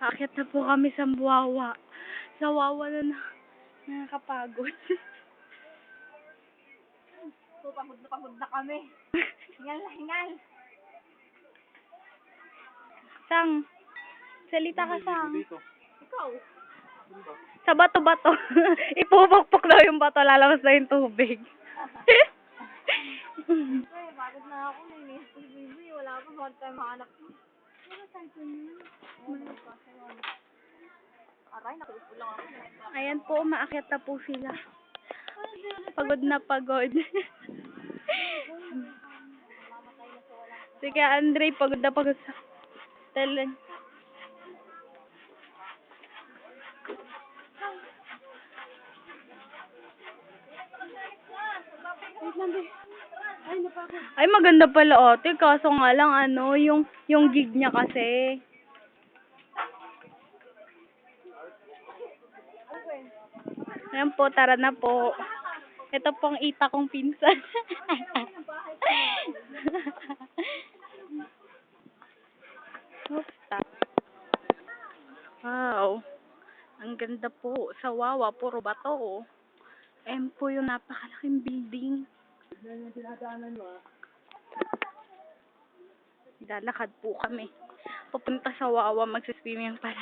Akit na po kami sa Wawa. Sa Wawa nakakapagod. So, pagod na kami. Hingal na hingal. Sang, salita ka, Sang. Ikaw. Sa bato-bato. Ipupukpok daw yung bato, lalabas na yung tubig. Ay, pagod na ako. Nainis ko si Bibi. Wala pa. Bakit tayo mahanap? Wala tayo niya. Aray, nakuupo lang ako. Ayan po, maakyat na po sila. Pagod na pagod. Sige, Andre, pagod na pagod sa talan. Ay, maganda pala, ate. Kaso nga lang, yung gig niya kasi. Ayan po, tara na po. Ito pong ita kong pinsan. Oops. Wow. Ang ganda po. Sa Wawa, puro bato. Ayan po yung napakalaking building. Lalakad po kami. Pupunta sa Wawa, magsiswimming pala.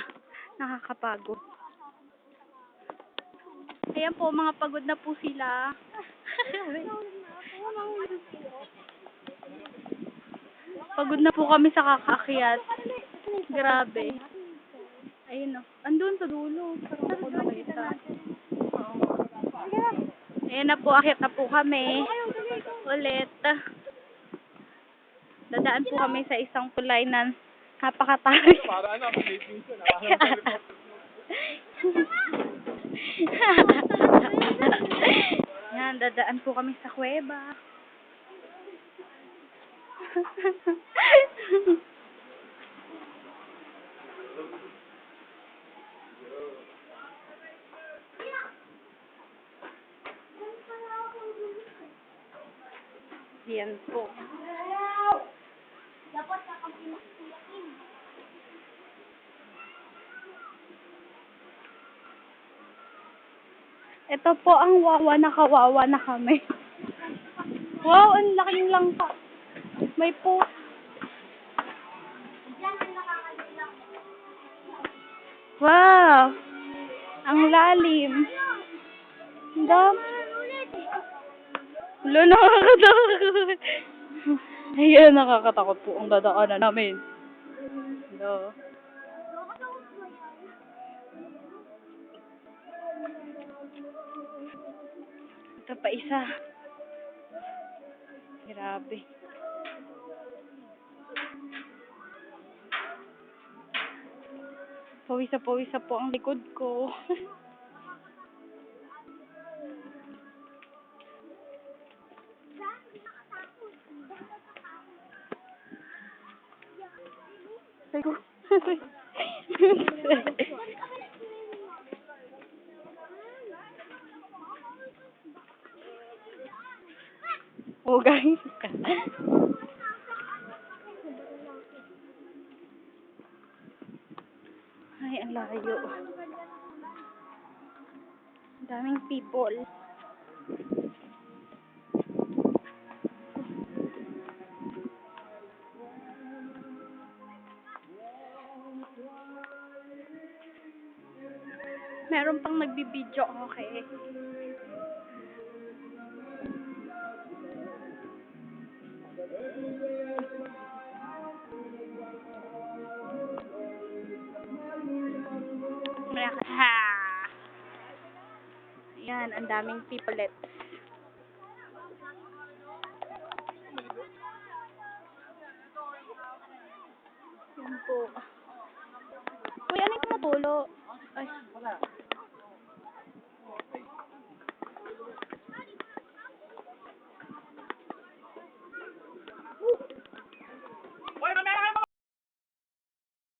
Nakakapagod. Ayan po, mga pagod na po sila. Pagod na po kami sa kakaakyat. Grabe. Ayun o. Andun sa dulo. Parang ako nakita. Ayan na po, akyat na po kami. Ulit. Dadaan po kami sa isang tulay na napakatarik. Para ano, Yan, dadaan po kami sa kuweba. Yan po. Ito po ang Wawa, nakawawa na kami. Wow, ang laking langka. May po. Wow! Ang lalim. Ang dami. Wala, nakakatakot. Ayan, nakakatakot po ang dadaanan namin. Hello. Ito pa isa. Grabe. Pawisa po ang likod ko. Oh, guys. Ay, ang layo. Ang daming people. Meron pang nagbibideo, okay. Ha! Yan, ang daming peoplets. Yan po. Uy, ano yung matulo? Ay, wala.